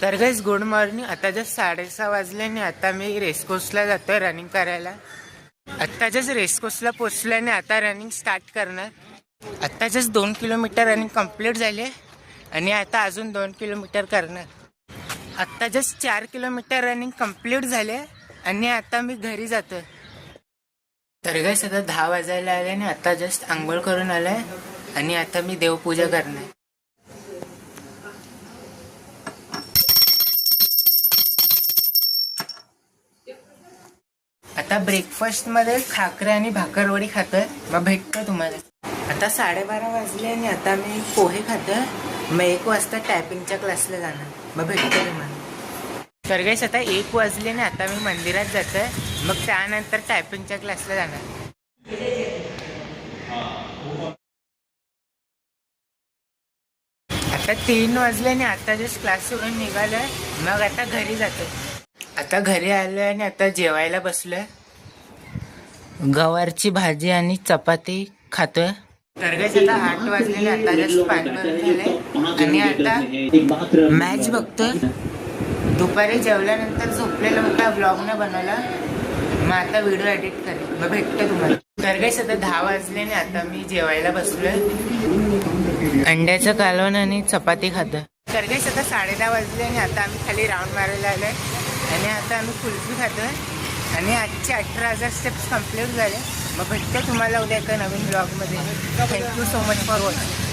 तर guys good morning. आता just 6:30 वाजले आणि आता मी रेसकोर्सला जातोय रनिंग करायला. आत्ता जस्ट रेसकोर्सला पोचल्याने आता रनिंग स्टार्ट करणार. आत्ता जस्ट 2 किलोमीटर रनिंग कंप्लीट झाले आणि आता अजून 2 किलोमीटर करणार. आत्ता जस्ट 4 किलोमीटर रनिंग कंप्लीट झाले आणि आता मी घरी जातोय. तर गाइस आता 10 वाजायला आले आणि आता जस्ट आंघोळ करून आलाय आणि आता मी देवपूजा करणार. आता ब्रेकफास्ट मध्ये खाकरे आणि भाकरवडी खातोय. मग भेटतो तुम्हाला. आता 12:30 वाजले आणि आता मी पोहे खातोय. मग 1 वाजता टायपिंगच्या क्लासला जाणार. मग भेटतो तुम्हाला. तर गाइस आता 1 वाजले आणि आता मी मंदिरात जातोय. मग त्यानंतर टायपिंगच्या क्लासला जाणार. आता 3 वाजले आणि आता जस्ट क्लास सोडून निघालोय. मग आता घरी जातोय. आता घरी आलोय आणि आता जेवायला बसलोय. गवारची भाजी आणि चपाती खातोय. तर गाइस आता 8 वाजलेले. आता जस्ट पाणी भरून झालंय आणि आता मॅच बघतोय. दुपारी जेवल्यानंतर झोपलेलं होता, व्लॉग न बनवला. मग आता व्हिडिओ एडिट करेल. मग भेटतो तुम्हाला. तर गाइस आता 10 वाजले आणि आता मी जेवायला बसलोय. अंड्याचं कालवण आणि चपाती खातोय. तर गाइस आता 10:30 वाजले आणि आता आम्ही खाली राऊंड मारायला आलोय आणि आता आम्ही कुल्फी खातोय आणि आजचे 18,000 स्टेप्स कंप्लीट झाले. मग भेटतो तुम्हाला उद्या एका नवीन ब्लॉगमध्ये. Thank you so much for watching.